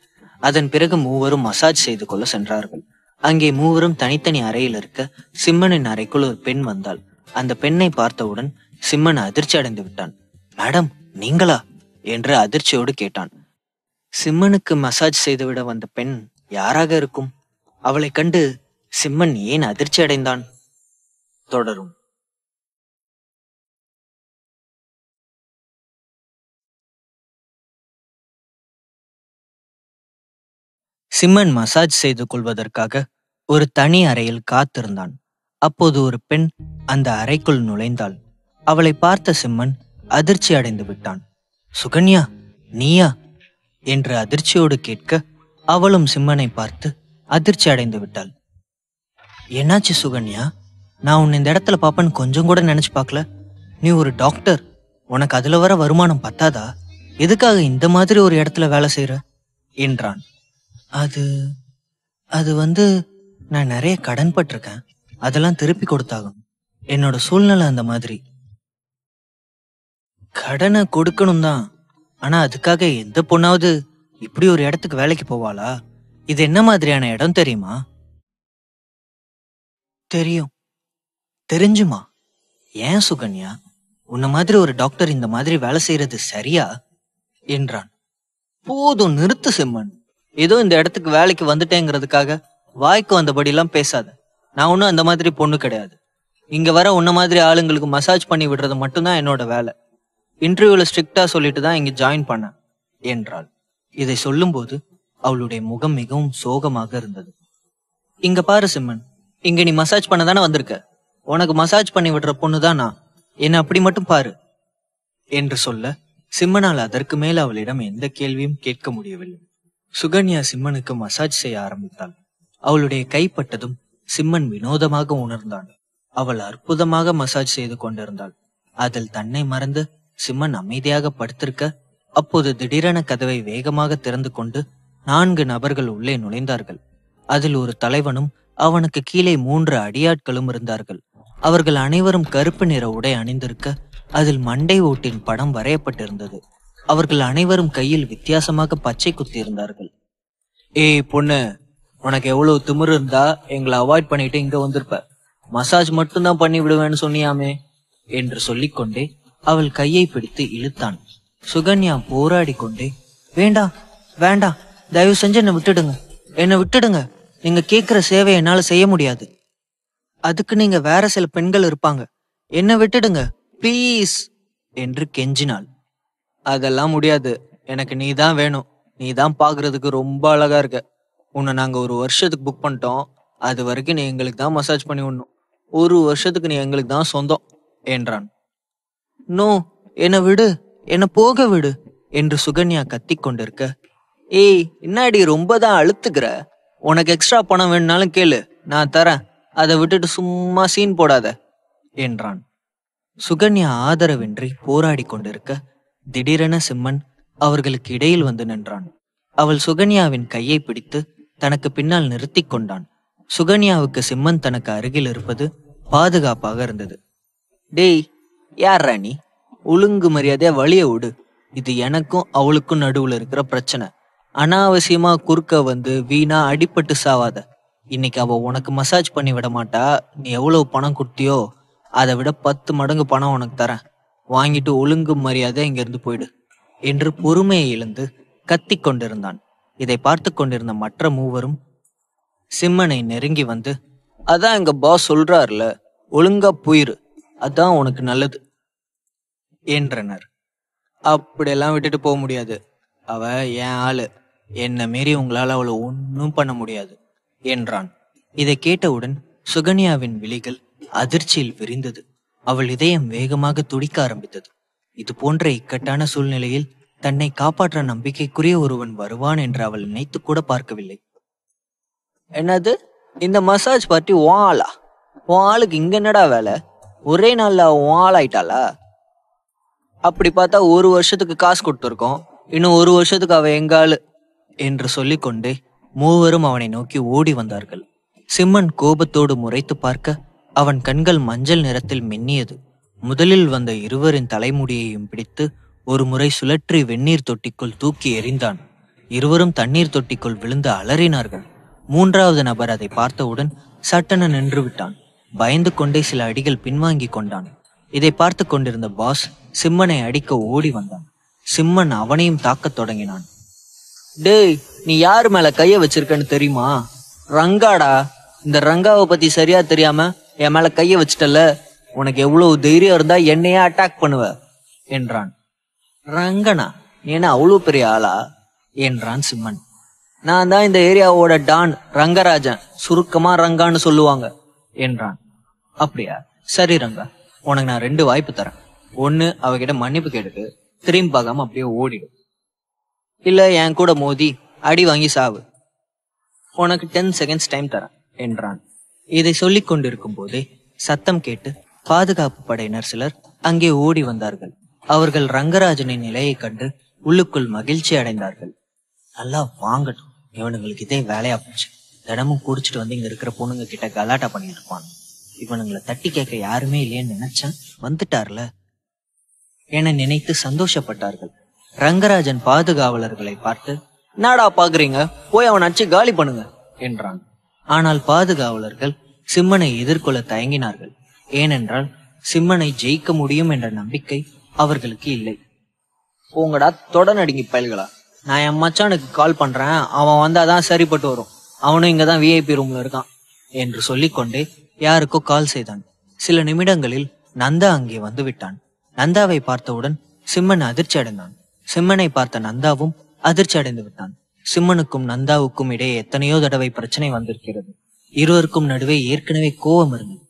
அதன் பிறகு மூவரும் மசாஜ் செய்து கொள்ள சென்றார்கள். அங்கே மூவரும் தனித்தனி அறையில் இருக்க சிம்மனின் அறைக்குள் ஒரு பெண் வந்தாள். அந்த பெண்ணை பார்த்தவுடன் சிம்மன் அதிர்ச்சி அடைந்து விட்டான். மேடம், நீங்களா என்று அதிர்ச்சியோடு கேட்டான். சிம்மனுக்கு மசாஜ் செய்துவிட வந்த பெண் யாராக இருக்கும்? அவளை கண்டு சிம்மன் ஏன் அதிர்ச்சி அடைந்தான்? தொடரும். சிம்மன் மசாஜ் செய்து கொள்வதற்காக ஒரு தனி அறையில் காத்திருந்தான். அப்போது ஒரு பெண் அந்த அறைக்குள் நுழைந்தாள். அவளை பார்த்த சிம்மன் அதிர்ச்சி அடைந்து விட்டான். சுகன்யா, நீயா என்று அதிர்ச்சியோடு கேட்க அவளும் சிம்மனை பார்த்து அதிர்ச்சி அடைந்து விட்டாள். என்னாச்சு சுகன்யா? நான் உன்னை இந்த இடத்துல பாப்பேன்னு கொஞ்சம் கூட நினைச்சு பார்க்கல. நீ ஒரு டாக்டர், உனக்கு அதுல வர வருமானம் பத்தாதா? எதுக்காக இந்த மாதிரி ஒரு இடத்துல வேலை செய்யற என்றான். அது அது வந்து நான் நிறைய கடன் பட்டிருக்கேன். அதெல்லாம் திருப்பி கொடுத்தாகணும். என்னோட சூழ்நிலை அந்த மாதிரி. கடனை கொடுக்கணும் தான். ஆனா அதுக்காக எந்த பொண்ணாவது இப்படி ஒரு இடத்துக்கு வேலைக்கு போவாளா? இது என்ன மாதிரியான இடம் தெரியுமா? தெரியும். தெரிஞ்சுமா? ஏன் சுகன்யா, உன்ன மாதிரி ஒரு டாக்டர் இந்த மாதிரி வேலை செய்யறது சரியா என்றான். போதும், நிறுத்து சிம்மன். ஏதோ இந்த இடத்துக்கு வேலைக்கு வந்துட்டேங்கிறதுக்காக வாய்க்கு வந்தபடியெல்லாம் பேசாத. நான் ஒன்னும் அந்த மாதிரி பொண்ணு கிடையாது. இங்க வர உன்ன மாதிரி ஆளுங்களுக்கு மசாஜ் பண்ணி விடுறது மட்டும்தான் என்னோட வேலை. இன்டர்வியூல ஸ்ட்ரிக்டா சொல்லிட்டு தான் இங்க ஜாயின் பண்ண என்றாள். இதை சொல்லும்போது அவளுடைய முகம் மிகவும் சோகமாக இருந்தது. இங்க பாரு சிம்மன், இங்க நீ மசாஜ் பண்ண தானே வந்திருக்க. உனக்கு மசாஜ் பண்ணி விடுற பொண்ணுதான் நான். என்ன அப்படி மட்டும் பாரு என்று சொல்ல சிம்மனால் அதற்கு மேல் அவளிடம் எந்த கேள்வியும் கேட்க முடியவில்லை. சுகன்யா சிம்மனுக்கு மசாஜ் செய்ய ஆரம்பித்தாள். அவளுடைய கைப்பட்டதும் சிம்மன் வினோதமாக உணர்ந்தான். அவள் அற்புதமாக மசாஜ் செய்து கொண்டிருந்தாள். அதில் தன்னை மறந்து சிம்மன் அமைதியாக படுத்திருக்க, அப்போது திடீரென கதவை வேகமாக திறந்து கொண்டு 4 நபர்கள் உள்ளே நுழைந்தார்கள். அதில் ஒரு தலைவனும் அவனுக்கு கீழே 3 அடியாட்களும் இருந்தார்கள். அவர்கள் அனைவரும் கருப்பு நிற உடை அணிந்திருக்க, அதில் மண்டை ஓட்டின் படம் வரையப்பட்டிருந்தது. அவர்கள் அனைவரும் கையில் வித்தியாசமாக பச்சை குத்தி இருந்தார்கள். ஏய் பொண்ணு, உனக்கு எவ்வளவு திமிரு இருந்தா எங்களை அவாய்ட் பண்ணிட்டு இங்க வந்திருப்ப. மசாஜ் மட்டும்தான் பண்ணி விடுவேன்னு சொன்னியாமே என்று சொல்லிக்கொண்டே அவள் கையை பிடித்து இழுத்தான். சுகன்யா போராடி கொண்டே, வேண்டாம் வேண்டாம், தயவு செஞ்சு என்னை விட்டுடுங்க. நீங்க கேட்கிற சேவை என்னால செய்ய முடியாது. அதுக்கு நீங்க வேற சில பெண்கள் இருப்பாங்க. என்ன விட்டுடுங்க ப்ளீஸ் என்று கெஞ்சினாள். அதெல்லாம் முடியாது. எனக்கு நீ தான் வேணும். நீ தான் பாக்குறதுக்கு ரொம்ப அழகா இருக்க. உன்னை நாங்க ஒரு வருஷத்துக்கு புக் பண்ணிட்டோம். அது வரைக்கும் நீ எங்களுக்கு தான் மசாஜ் பண்ணி விடணும். ஒரு வருஷத்துக்கு நீ எங்களுக்கு தான் சொந்தம் என்றான். நோ, என்னை விடு, என்னை போக விடு என்று சுகன்யா கத்திக் கொண்டிருக்க, ஏய் என்னாடி ரொம்ப தான் அழுத்துக்கிற? உனக்கு எக்ஸ்ட்ரா பணம் வேணும்னாலும் கேளு, நான் தரேன். அதை விட்டுட்டு சும்மா சீன் போடாத என்றான். சுகன்யா ஆதரவின்றி போராடி கொண்டிருக்க, திடீரென சிம்மன் அவர்களுக்கு இடையில் வந்து நின்றான். அவள் சுகன்யாவின் கையை பிடித்து தனக்கு பின்னால் நிறுத்தி கொண்டான். சுகன்யாவுக்கு சிம்மன் தனக்கு அருகில் இருப்பது பாதுகாப்பாக இருந்தது. டேய், யார் ராணி? ஒழுங்கு மரியாதையா வழிய விடு. இது எனக்கும் அவளுக்கும் நடுவுல இருக்கிற பிரச்சனை. அனாவசியமா குறுக்க வந்து வீணா அடிபட்டு சாவாத. இன்னைக்கு அவ உனக்கு மசாஜ் பண்ணி விட மாட்டா. நீ எவ்வளவு பணம் கொடுத்தியோ அதை விட 10 மடங்கு பணம் உனக்கு தரேன். வாங்கிட்டு ஒழுங்கு மரியாதை இங்கிருந்து போயிடு என்று பொறுமையை இழந்து கத்திக் கொண்டிருந்தான். இதை பார்த்து கொண்டிருந்த மற்ற மூவரும் சிம்மனை நெருங்கி வந்து, அதான் எங்க பாஸ் சொல்றாருல, ஒழுங்கா போயிரு, அதான் உனக்கு நல்லது என்றனர். அப்படியெல்லாம் விட்டுட்டு போக முடியாது. அவ என் ஆளு. என்ன மீறி உங்களால அவளை ஒன்னும் பண்ண முடியாது என்றான். இதை கேட்டவுடன் சுகன்யாவின் விழிகள் அதிர்ச்சியில் விரிந்தது. அவள் இதயம் வேகமாக துடிக்க ஆரம்பித்தது. இது போன்ற இக்கட்டான சூழ்நிலையில் தன்னை காப்பாற்ற நம்பிக்கைக்குரிய ஒருவன் வருவான் என்று அவள் நினைத்து கூட பார்க்கவில்லை. என்னது, இந்த மசாஜ் பார்ட்டி உன் ஆளா? உன் ஆளுக்கு இங்க என்னடா வேலை? ஒரே நாள்ல உன் ஆளாயிட்டாளா? அப்படி பார்த்தா ஒரு வருஷத்துக்கு காசு கொடுத்துருக்கோம், இன்னும் ஒரு வருஷத்துக்கு அவ எங்க ஆளு என்று சொல்லிக்கொண்டே மூவரும் அவனை நோக்கி ஓடி வந்தார்கள். சிம்மன் கோபத்தோடு முறைத்து பார்க்க அவன் கண்கள் மஞ்சள் நிறத்தில் மின்னியது. முதலில் வந்த இருவரின் தலைமுடியையும் பிடித்து ஒரு முறை சுழற்றி வெந்நீர் தொட்டிக்குள் தூக்கி எறிந்தான். இருவரும் தண்ணீர் தொட்டிக்குள் விழுந்து அலறினார்கள். மூன்றாவது நபர் அதை பார்த்தவுடன் சட்டென நின்று விட்டான். பயந்து கொண்டே சில அடிகள் பின்வாங்கி கொண்டான். இதை பார்த்து கொண்டிருந்த பாஸ் சிம்மனை அடிக்க ஓடி வந்தான். சிம்மன் அவனையும் தாக்கத் தொடங்கினான். டேய், நீ யாரு மேல கைய வச்சிருக்கன்னு தெரியுமா? ரங்காடா. இந்த ரங்காவை பத்தி சரியா தெரியாம என் மேல கைய வச்சிட்டல. உனக்கு எவ்வளவு தைரியம் இருந்தா என்னையே அட்டாக் பண்ணுவ என்றான். ரங்கனா? நீ என்ன அவ்வளவு பெரிய ஆளா என்றான் சிம்மன். நான் தான் இந்த ஏரியாவோட டான், ரங்கராஜன். சுருக்கமா ரங்கான்னு சொல்லுவாங்க என்றான். அப்படியா? சரி ரங்கா, உனக்கு நான் 2 வாய்ப்பு தரேன். ஒன்னு, அவகிட்ட மன்னிப்பு கேட்டு திரும்பி பார்க்காம அப்படியே ஓடிடு. இல்ல என் கூட மோதி அடி வாங்கி சாவு. உனக்கு 10 செகண்ட்ஸ் டைம் தரேன் என்றான். இதை சொல்லிக் கொண்டிருக்கும் போதே சத்தம் கேட்டு பாதுகாப்பு படையினர் சிலர் அங்கே ஓடி வந்தார்கள். அவர்கள் ரங்கராஜனின் நிலையை கண்டு உள்ளுக்குள் மகிழ்ச்சி அடைந்தார்கள். நல்லா வாங்கட்டும், இவனுங்களுக்கு இதே வேலையா போச்சு. தினமும் குடிச்சிட்டு வந்து இங்க இருக்கிற பொண்ணுங்க கிட்ட கலாட்டா பண்ணிட்டு இருப்பான். இவனுங்களை தட்டி கேட்க யாருமே இல்லையேன்னு நினைச்சேன், வந்துட்டார்ல என நினைத்து சந்தோஷப்பட்டார்கள். ரங்கராஜன் பாதுகாவலர்களை பார்த்து, என்னடா பாக்குறீங்க, போய் அவன் அடிச்சு காலி பண்ணுங்க என்றான். ஆனால் பாதுகாவலர்கள் சிம்மனை எதிர்கொள்ள தயங்கினார்கள். ஏனென்றால் சிம்மனை ஜெயிக்க முடியும் என்ற நம்பிக்கை அவர்களுக்கு இல்லை. போங்கடா தொட நடுங்கி பயல்களா, நான் என் மச்சானுக்கு கால் பண்றேன், அவன் வந்தாதான் சரிப்பட்டு வரும். அவனும் இங்கதான் விஐபி ரூம்ல இருக்கான் என்று சொல்லிக்கொண்டே யாருக்கோ கால் செய்தான். சில நிமிடங்களில் நந்தா அங்கே வந்து விட்டான். நந்தாவை பார்த்தவுடன் சிம்மன் அதிர்ச்சி அடைந்தான். சிம்மனை பார்த்த நந்தாவும் அதிர்ச்சி அடைந்து விட்டான். சிம்மனுக்கும் நந்தாவுக்கும் இடையே எத்தனையோ தடவை பிரச்சனை வந்திருக்கிறது. இருவருக்கும் நடுவே ஏற்கனவே கோபம் இருந்தது.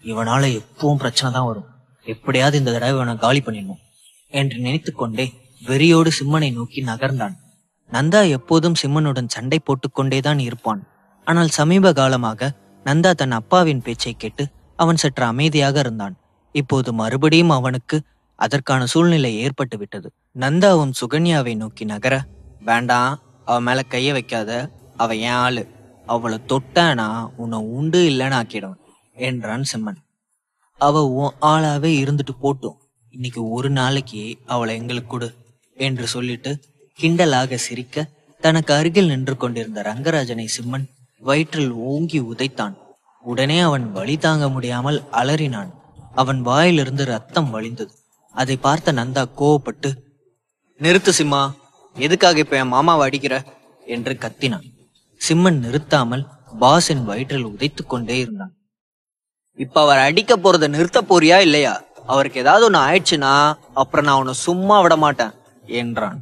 இவனால எப்பவும் பிரச்சனை தான் வரும், எப்படியாவது இந்த தடவை இவனை காலி பண்ணிடணும் என்று நினைத்து கொண்டே வெறியோடு சிம்மனை நோக்கி நகர்ந்தான். நந்தா எப்போதும் சிம்மனுடன் சண்டை போட்டுக்கொண்டேதான் இருப்பான். ஆனால் சமீப காலமாக நந்தா தன் அப்பாவின் பேச்சை கேட்டு அவன் சற்று அமைதியாக இருந்தான். இப்போது மறுபடியும் அவனுக்கு அதற்கான சூழ்நிலை ஏற்பட்டு விட்டது. நந்தாவும் சுகன்யாவை நோக்கி நகர, வேண்டாம், அவ மேல கைய வைக்காத, அவ என் ஆளு, அவளை தொட்டானா உன்னை உண்டு இல்லைன்னு ஆக்கிடும் என்றான் சிம்மன். அவ உன் ஆளாவே இருந்துட்டு போட்டும், இன்னைக்கு ஒரு நாளைக்கு அவளை எங்களுக்கு கொடு என்று சொல்லிட்டு கிண்டலாக சிரிக்க தனக்கு அருகில் நின்று கொண்டிருந்த ரங்கராஜனை சிம்மன் வயிற்றில் ஓங்கி உதைத்தான். உடனே அவன் வலி தாங்க முடியாமல் அலறினான். அவன் வாயிலிருந்து ரத்தம் வழிந்தது. அதை பார்த்த நந்தா கோவப்பட்டு, நிறுத்து சிம்மா, எதுக்காக இப்ப என் மாமாவை அடிக்கிற என்று கத்தினான். சிம்மன் நிறுத்தாமல் பாஸின் வயிற்றில் உதைத்து கொண்டே இருந்தான். இப்ப அவர் அடிக்க போறதை நிறுத்த போறியா இல்லையா அவருக்கு ஏதாவது ஒண்ணு ஆயிடுச்சுன்னா அப்புறம் நான் அவனை சும்மா விட மாட்டேன் என்றான்.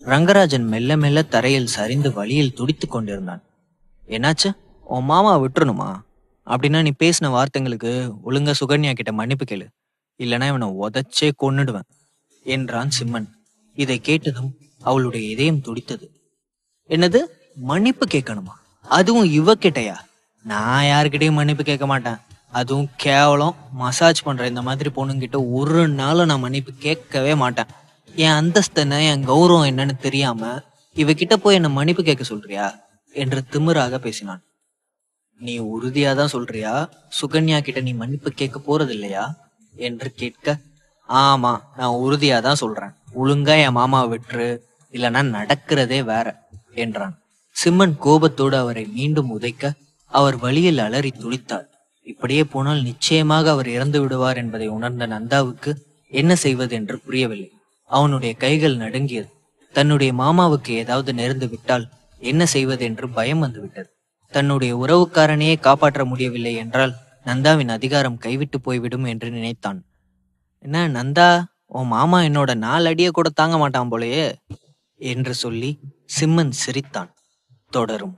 ரங்கராஜன் மெல்ல மெல்ல தரையில் சரிந்து வலியில் துடித்து கொண்டிருந்தான். என்னாச்சு? உன் மாமா விட்டுறணுமா? அப்படின்னா நீ பேசின வார்த்தைங்களுக்கு ஒழுங்கா சுகன்யா கிட்ட மன்னிப்பு கேளு, இல்லைன்னா இவனை உதைச்சே கொன்னுடுவேன் என்றான் சிம்மன். இதை கேட்டதும் அவளுடைய இதயம் துடித்தது. என்னது, மன்னிப்பு கேட்கணுமா? அதுவும் இவ கிட்டயா? நான் யாருக்கிட்டையும் மன்னிப்பு கேட்க மாட்டேன். அதுவும் கேவலம் மசாஜ் பண்ற இந்த மாதிரி பொண்ணுங்கிட்ட ஒரு நாளும் நான் மன்னிப்பு கேட்கவே மாட்டேன். என் அந்தஸ்தனை என் கௌரவம் என்னன்னு தெரியாம இவகிட்ட போய் என்ன மன்னிப்பு கேட்க சொல்றியா என்று திமிராக பேசினான். நீ உறுதியா தான் சொல்றியா சுகன்யா கிட்ட நீ மன்னிப்பு கேட்க போறது இல்லையா என்று கேட்க, ஆமா நான் உறுதியா தான் சொல்றேன், ஒழுங்கா என் மாமாவை விட்டுரு, இல்லைன்னா நடக்கிறதே வேற என்றான். சிம்மன் கோபத்தோடு அவரை மீண்டும் உதைக்க அவர் வழியில் அலறி துடித்தார். இப்படியே போனால் நிச்சயமாக அவர் இறந்து விடுவார் என்பதை உணர்ந்த நந்தாவுக்கு என்ன செய்வது என்று புரியவில்லை. அவனுடைய கைகள் நடுங்கியது. தன்னுடைய மாமாவுக்கு ஏதாவது நேர்ந்து விட்டால் என்ன செய்வது என்று பயம் வந்துவிட்டது. தன்னுடைய உறவுக்காரனையே காப்பாற்ற முடியவில்லை என்றால் நந்தாவின் அதிகாரம் கைவிட்டு போய்விடும் என்று நினைத்தான். என்ன நந்தா, உன் மாமா என்னோட 4 அடியை கூட தாங்க மாட்டான் போலயே என்று சொல்லி சிம்மன் சிரித்தான். தொடரும்.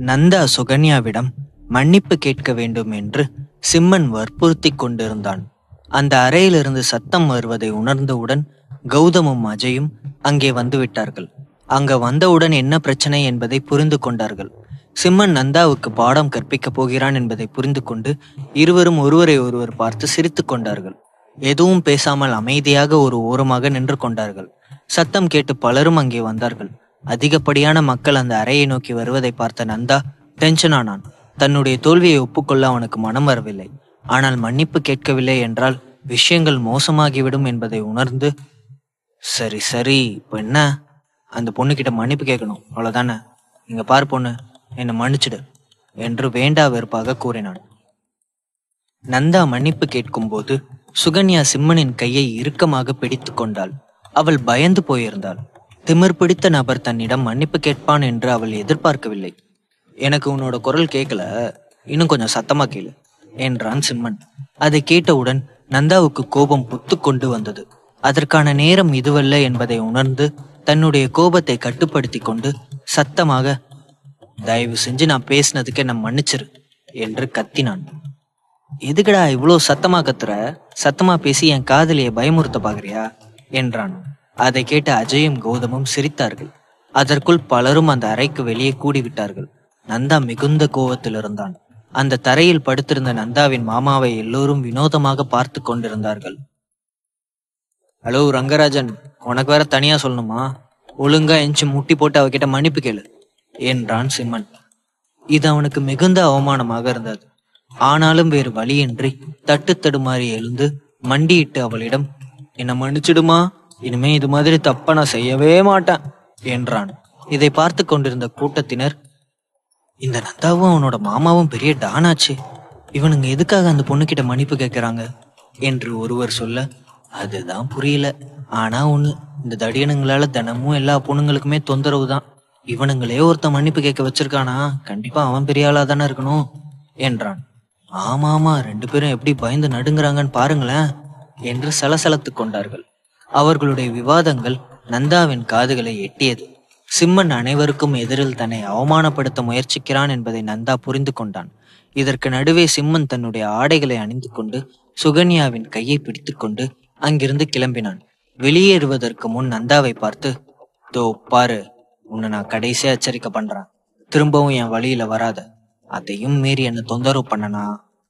நந்தா சுகன்யாவிடம் மன்னிப்பு கேட்க வேண்டும் என்று சிம்மன் வற்புறுத்தி கொண்டிருந்தான். அந்த அறையிலிருந்து சத்தம் வருவதை உணர்ந்தவுடன் கௌதமும் அஜயும் அங்கே வந்துவிட்டார்கள். அங்க வந்தவுடன் என்ன பிரச்சனை என்பதை புரிந்து கொண்டார்கள். சிம்மன் நந்தாவுக்கு பாடம் கற்பிக்கப் போகிறான் என்பதை புரிந்து கொண்டு இருவரும் ஒருவரை ஒருவர் பார்த்து சிரித்து கொண்டார்கள். எதுவும் பேசாமல் அமைதியாக ஒரு ஓரமாக நின்று கொண்டார்கள். சத்தம் கேட்டு பலரும் அங்கே வந்தார்கள். அதிகப்படியான மக்கள் அந்த அறையை நோக்கி வருவதை பார்த்த நந்தா டென்ஷன் ஆனான். தன்னுடைய தோல்வியை ஒப்புக்கொள்ள அவனுக்கு மனம் வரவில்லை. ஆனால் மன்னிப்பு கேட்கவில்லை என்றால் விஷயங்கள் மோசமாகிவிடும் என்பதை உணர்ந்து, சரி சரி, இப்போ என்ன, அந்த பொண்ணுகிட்ட மன்னிப்பு கேட்கணும் அவ்வளவுதானே, இங்க பார் பொண்ணு, என்னை மன்னிச்சிடு என்று வேண்டா வெறுப்பாக கூறினான். நந்தா மன்னிப்பு கேட்கும் போது சுகன்யா சிம்மனின் கையை இறுக்கமாக பிடித்து கொண்டாள். அவள் பயந்து போயிருந்தாள். திமிர் பிடித்த நபர் தன்னிடம் மன்னிப்பு கேட்பான் என்று அவள் எதிர்பார்க்கவில்லை. எனக்கு உன்னோட குரல் கேட்கல, இன்னும் கொஞ்சம் சத்தமா கேளு என்றான் சிம்மன். அதை கேட்டவுடன் நந்தாவுக்கு கோபம் புத்து கொண்டு வந்தது. அதற்கான நேரம் இதுவல்ல என்பதை உணர்ந்து தன்னுடைய கோபத்தை கட்டுப்படுத்தி கொண்டு சத்தமாக, தயவு செஞ்சு நான் பேசினதுக்கு என்ன மன்னிச்சிரு என்று கத்தினான். எதுக்கடா இவ்வளோ சத்தமா கத்துற? சத்தமா பேசி என் காதலியை பயமுறுத்த பாக்குறியா என்றான். அதை கேட்ட அஜயும் கௌதமும் சிரித்தார்கள். அதற்குள் பலரும் அந்த அறைக்கு வெளியே கூடிவிட்டார்கள். நந்தா மிகுந்த கோபத்தில் இருந்தான். அந்த தரையில் படுத்திருந்த நந்தாவின் மாமாவை எல்லோரும் வினோதமாக பார்த்து கொண்டிருந்தார்கள். ஹலோ ரங்கராஜன், உனக்கு வேற தனியா சொல்லணுமா? ஒழுங்கா எஞ்சி முட்டி போட்டு அவகிட்ட மன்னிப்பு கேளு என்றான் சிம்மன். இது அவனுக்கு மிகுந்த அவமானமாக இருந்தது. ஆனாலும் வேறு வழியின்றி தட்டு தடுமாறி எழுந்து மண்டியிட்டு அவளிடம், என்னை மன்னிச்சிடுமா, இனிமே இது மாதிரி தப்ப நான் செய்யவே மாட்டேன் என்றான். இதை பார்த்து கொண்டிருந்த கூட்டத்தினர், இந்த நந்தாவும் அவனோட மாமாவும் பெரிய டானாச்சு, இவனுங்க எதுக்காக அந்த பொண்ணுகிட்ட மன்னிப்பு கேட்கிறாங்க என்று ஒருவர் சொல்ல, அதுதான் புரியல. ஆனா ஒண்ணு, இந்த தடியனுங்களால தினமும் எல்லா பொண்ணுங்களுக்குமே தொந்தரவு தான். இவனுங்களே ஒருத்த மன்னிப்பு கேட்க வச்சிருக்கானா, கண்டிப்பா அவன் பெரிய ஆளா தானே இருக்கணும் என்றான். ஆமா ஆமா, 2 பேரும் எப்படி பயந்து நடுங்குறாங்கன்னு பாருங்களேன் என்று சலசலத்து கொண்டார்கள். அவர்களுடைய விவாதங்கள் நந்தாவின் காதுகளை எட்டியது. சிம்மன் அனைவருக்கும் எதிரில் தன்னை அவமானப்படுத்த முயற்சிக்கிறான் என்பதை நந்தா புரிந்து கொண்டான். இதற்கு நடுவே சிம்மன் தன்னுடைய ஆடைகளை அணிந்து கொண்டு சுகன்யாவின் கையை பிடித்து கொண்டு அங்கிருந்து கிளம்பினான். வெளியேறுவதற்கு முன் நந்தாவை பார்த்து, தோ பாரு, உன்னை நான் கடைசியா எச்சரிக்கை பண்றேன், திரும்பவும் என் வழியில வராத. அதையும் மீறி என்ன தொந்தரவு பண்ணனா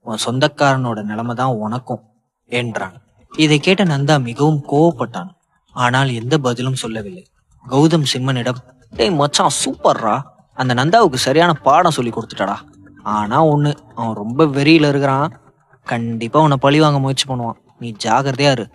உன் சொந்தக்காரனோட நிலைமை தான் உனக்கும் என்றான். இதை கேட்ட நந்தா மிகவும் கோவப்பட்டான். ஆனால் எந்த பதிலும் சொல்லவில்லை. கௌதம் சிம்மனிடம், டேய் மச்சான் சூப்பர்ரா, அந்த நந்தாவுக்கு சரியான பாடம் சொல்லி கொடுத்துட்டாடா. ஆனா ஒண்ணு, அவன் ரொம்ப வெறியில இருக்கிறான், கண்டிப்பா உன்னை பழி வாங்க முயற்சி பண்ணுவான், நீ ஜாகிரதையா இரு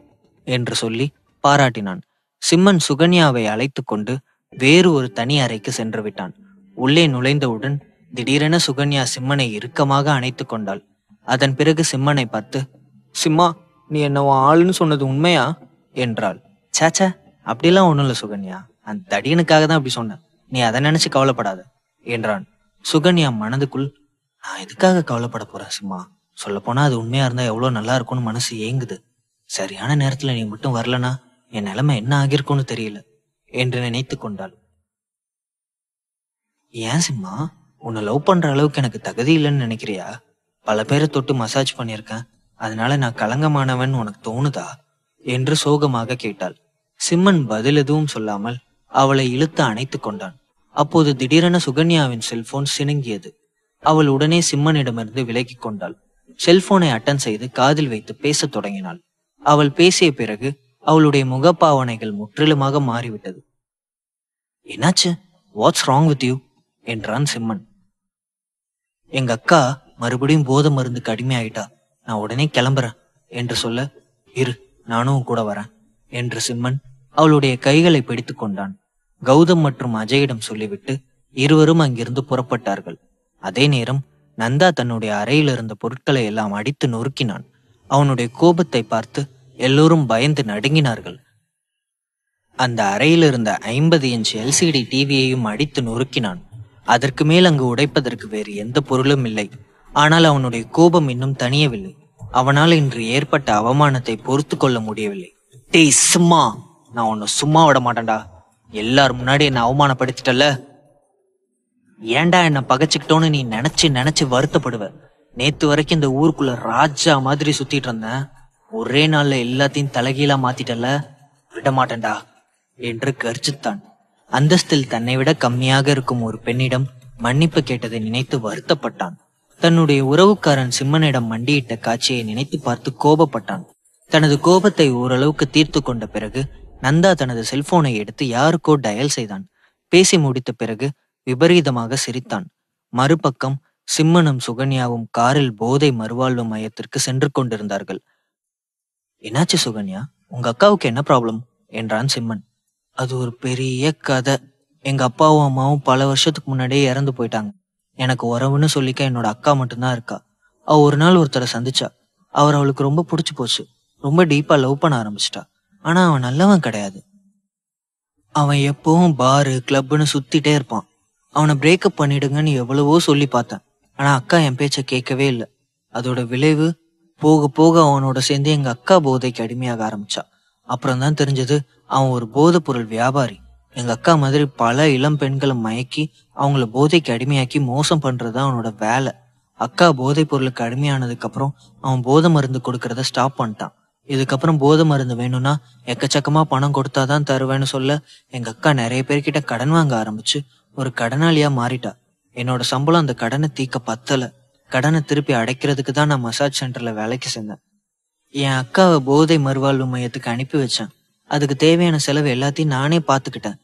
என்று சொல்லி பாராட்டினான். சிம்மன் சுகன்யாவை அழைத்து கொண்டு வேறு ஒரு தனி அறைக்கு சென்று விட்டான். உள்ளே நுழைந்தவுடன் திடீரென சுகன்யா சிம்மனை இறுக்கமாக அணைத்து கொண்டாள். அதன் பிறகு சிம்மனை பார்த்து, சிம்மா, நீ என்ன உன் ஆளுன்னு சொன்னது உண்மையா என்றாள். சேச்சா, அப்படிலாம் ஒண்ணும் இல்ல சுகன்யா, அந்த தடியனுக்காக தான் அப்படி சொன்னேன், நீ அதை நினைச்சு கவலைப்படாத என்றான். சுகன்யா மனதுக்குள், நான் எதுக்காக கவலைப்பட போறேன் சிம்மா, சொல்லப்போனா அது உண்மையா இருந்தா எவ்வளவு நல்லா இருக்கும்னு மனசு ஏங்குது. சரியான நேரத்துல நீ மட்டும் வரலனா என் நிலைமை என்ன ஆகிருக்கும்னு தெரியல என்று நினைத்து கொண்டாள். ஏன் சிம்மா, உன்னை லவ் பண்ற அளவுக்கு எனக்கு தகுதி இல்லைன்னு நினைக்கிறியா? பல பேரை தொட்டு மசாஜ் பண்ணியிருக்கேன், அதனால நான் கலங்கமானவன் உனக்கு தோணுதா என்று சோகமாக கேட்டாள். சிம்மன் பதில் எதுவும் சொல்லாமல் அவளை இழுத்து அணைத்து கொண்டான். அப்போது திடீரென சுகன்யாவின் செல்போன் சினுங்கியது. அவள் உடனே சிம்மனிடமிருந்து விலகி கொண்டாள். செல்போனை அட்டன் செய்து காதில் வைத்து பேசத் தொடங்கினாள். அவள் பேசிய பிறகு அவளுடைய முகப்பாவனைகள் முற்றிலுமாக மாறிவிட்டது. என்னாச்சு? வாட்ஸ் ராங் வித் யூ என்றான் சிம்மன். எங்க அக்கா மறுபடியும் போதை மருந்துக்கு அடிமையாயிட்டா, நான் உடனே கிளம்புறேன் என்று சொல்ல, இரு நானும் கூட வரேன் என்று சிம்மன் அவளுடைய கைகளை பிடித்து கொண்டான். கௌதம் மற்றும் அஜயிடம் சொல்லிவிட்டு இருவரும் அங்கிருந்து புறப்பட்டார்கள். அதே நேரம் நந்தா தன்னுடைய அறையில் இருந்த பொருட்களை எல்லாம் அடித்து நொறுக்கினான். அவனுடைய கோபத்தை பார்த்து எல்லோரும் பயந்து நடுங்கினார்கள். அந்த அறையில் இருந்த 50 இன்ச் எல்சிடி டிவியையும் அடித்து நொறுக்கினான். அதற்கு மேல் அங்கு உடைப்பதற்கு வேறு எந்த பொருளும் இல்லை. ஆனால் அவனுடைய கோபம் இன்னும் தணியவில்லை. அவனால் இன்று ஏற்பட்ட அவமானத்தை பொறுத்து கொள்ள முடியவில்லை. டேய் சும்மா, நான் உன்னை சும்மா விட மாட்டேன்டா. எல்லாரும் முன்னாடி என்னை அவமானப்படுத்திட்டல. ஏன்டா என்ன பகைச்சுக்கிட்டோன்னு நீ நினைச்சு வருத்தப்படுவ. நேத்து வரைக்கும் இந்த ஊருக்குள்ள ராஜா மாதிரி சுத்திட்டு இருந்தேன், ஒரே நாள்ல எல்லாத்தையும் தலைகீழா மாத்திட்டல, விட மாட்டேன்டா என்று கர்ஜித்தான். அந்தஸ்தில் தன்னை விட கம்மியாக இருக்கும் ஒரு பெண்ணிடம் மன்னிப்பு கேட்டதை நினைத்து வருத்தப்பட்டான். தன்னுடைய உறவுக்காரன் சிம்மனிடம் மண்டியிட்ட காட்சியை நினைத்து பார்த்து கோபப்பட்டான். தனது கோபத்தை ஓரளவுக்கு தீர்த்து கொண்ட பிறகு நந்தா தனது செல்போனை எடுத்து யாருக்கோ டயல் செய்தான். பேசி முடித்த பிறகு விபரீதமாக சிரித்தான். மறுபக்கம் சிம்மனும் சுகன்யாவும் காரில் போதை மறுவாழ்வு மையத்திற்கு சென்று கொண்டிருந்தார்கள். என்னாச்சு சுகன்யா, உங்க அக்காவுக்கு என்ன ப்ராப்ளம் என்றான் சிம்மன். அது ஒரு பெரிய கதை. எங்க அப்பாவும் அம்மாவும் பல வருஷத்துக்கு முன்னாடியே இறந்து போயிட்டாங்க. எனக்கு உறவுன்னு சொல்லிக்க என்னோட அக்கா மட்டும்தான் இருக்கா. அவ ஒரு நாள் ஒருத்தரை சந்திச்சா. அவர் அவளுக்கு ரொம்ப பிடிச்சு போச்சு. ரொம்ப டீப்பா லவ் பண்ண ஆரம்பிச்சிட்டா. ஆனா அவன் நல்லவன் கிடையாது. அவன் எப்பவும் பாரு கிளப்னு சுத்திட்டே இருப்பான். அவனை பிரேக்கப் பண்ணிடுங்கன்னு எவ்வளவோ சொல்லி பார்த்தேன். ஆனா அக்கா என் பேச்ச கேட்கவே இல்லை. அதோட விளைவு போக போக அவனோட சேர்ந்து எங்க அக்கா போதைக்கு அடிமையாக ஆரம்பிச்சா. அப்புறம் தான் தெரிஞ்சது அவன் ஒரு போதைப் பொருள் வியாபாரி. எங்க அக்கா மாதிரி பல இளம் பெண்களை மயக்கி அவங்கள போதைக்கு அடிமையாக்கி மோசம் பண்றதுதான் அவனோட வேலை. அக்கா போதைப் பொருளுக்கு அடிமையானதுக்கு அப்புறம் அவன் போதை மருந்து கொடுக்கறத ஸ்டாப் பண்ணிட்டான். இதுக்கப்புறம் போதை மருந்து வேணும்னா எக்கச்சக்கமா பணம் கொடுத்தாதான் தருவேன்னு சொல்ல எங்க அக்கா நிறைய பேர்கிட்ட கடன் வாங்க ஆரம்பிச்சு ஒரு கடனாளியா மாறிட்டா. என்னோட சம்பளம் அந்த கடனை தீக்க பத்தல. கடனை திருப்பி அடைக்கிறதுக்கு தான் நான் மசாஜ் சென்டர்ல வேலைக்கு சேர்ந்தேன். என் அக்காவை போதை மறுவாழ்வு மையத்துக்கு அனுப்பி வச்சேன். அதுக்கு தேவையான செலவு எல்லாத்தையும் நானே பாத்துக்கிட்டேன்.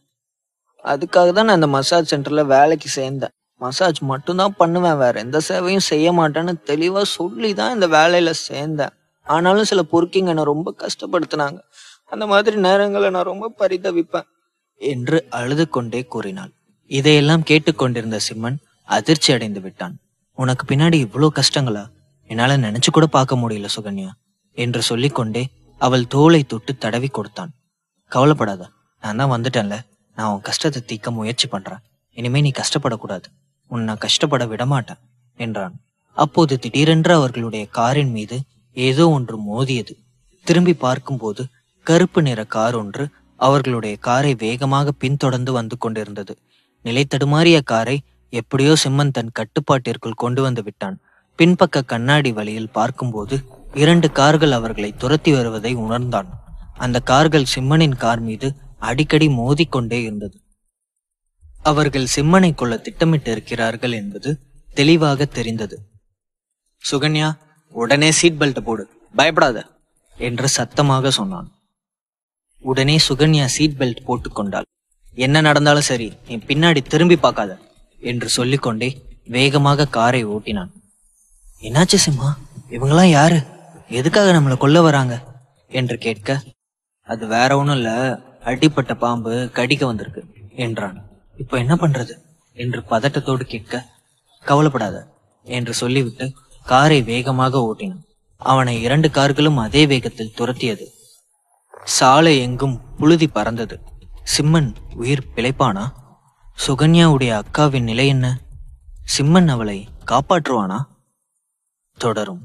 அதுக்காக தான் நான் அந்த மசாஜ் சென்டர்ல வேலைக்கு சேர்ந்தேன். மசாஜ் மட்டும்தான் பண்ணுவேன், வேற எந்த சேவையும் செய்ய மாட்டேன்னு தெளிவா சொல்லி தான் இந்த வேலையில சேர்ந்தேன். ஆனாலும் சில பொறுக்கிங்க என்னை ரொம்ப கஷ்டப்படுத்தினாங்க. அந்த மாதிரி நேரங்களை நான் ரொம்ப பரிதவிப்பேன் என்று அழுது கொண்டே கூறினாள். இதையெல்லாம் கேட்டுக்கொண்டிருந்த சிம்மன் அதிர்ச்சி அடைந்து விட்டான். உனக்கு பின்னாடி இவ்வளோ கஷ்டங்களா? என்னால நினைச்சு கூட பார்க்க முடியல சுகன்யா என்று சொல்லிக்கொண்டே அவள் தோளை தொட்டு தடவி கொடுத்தான். கவலைப்படாத, நான் தான் வந்துட்டேன்ல. நான் உன் கஷ்டத்தை தீர்க்க முயற்சி பண்றேன். இனிமே நீ கஷ்டப்படக்கூடாது. உன்னை நான் கஷ்டப்பட விடமாட்டேன் என்றான். அப்போது திடீரென்று அவர்களுடைய காரின் மீது ஏதோ ஒன்று மோதியது. திரும்பி பார்க்கும்போது கருப்பு நிற கார் ஒன்று அவர்களுடைய காரை வேகமாக பின்தொடர்ந்து வந்து கொண்டிருந்தது. நிலை தடுமாறிய காரை எப்படியோ சிம்மன் தன் கட்டுப்பாட்டிற்குள் கொண்டு வந்து விட்டான். பின்பக்க கண்ணாடி வழியில் பார்க்கும்போது 2 கார்கள் அவர்களை துரத்தி வருவதை உணர்ந்தான். அந்த கார்கள் சிம்மனின் கார் மீது அடிக்கடி மோதிக்கொண்டே இருந்தது. அவர்கள் சிம்மனை கொள்ள திட்டமிட்டு இருக்கிறார்கள் என்பது தெளிவாக தெரிந்தது. சுகன்யா, உடனே சீட் பெல்ட் போடு, பயப்படாத என்று சத்தமாக சொன்னான். உடனே சுகன்யா சீட் பெல்ட் போட்டுக்கொண்டாள். என்ன நடந்தாலும் சரி, நீ பின்னாடி திரும்பி பார்க்காத என்று சொல்லிக்கொண்டே வேகமாக காரை ஓட்டினான். என்னாச்சு சிம்மா, இவங்கெல்லாம் யாரு, எதுக்காக நம்மளை கொல்ல வராங்க என்று கேட்க, அது வேற ஒண்ணும் இல்ல, அடிப்பட்ட பாம்பு கடிக்க வந்திருக்கு என்றான். இப்ப என்ன பண்றது என்று பதட்டத்தோடு கேட்க, கவலைப்படாத என்று சொல்லிவிட்டு காரை வேகமாக ஓட்டினான். அவனை 2 கார்களும் அதே வேகத்தில் துரத்தியது. சாலை எங்கும் புழுதி பறந்தது. சிம்மன் உயிர் பிழைப்பானா? சுகன்யாவுடைய அக்காவின் நிலை என்ன? சிம்மன் அவளை காப்பாற்றுவானா? தொடரும்.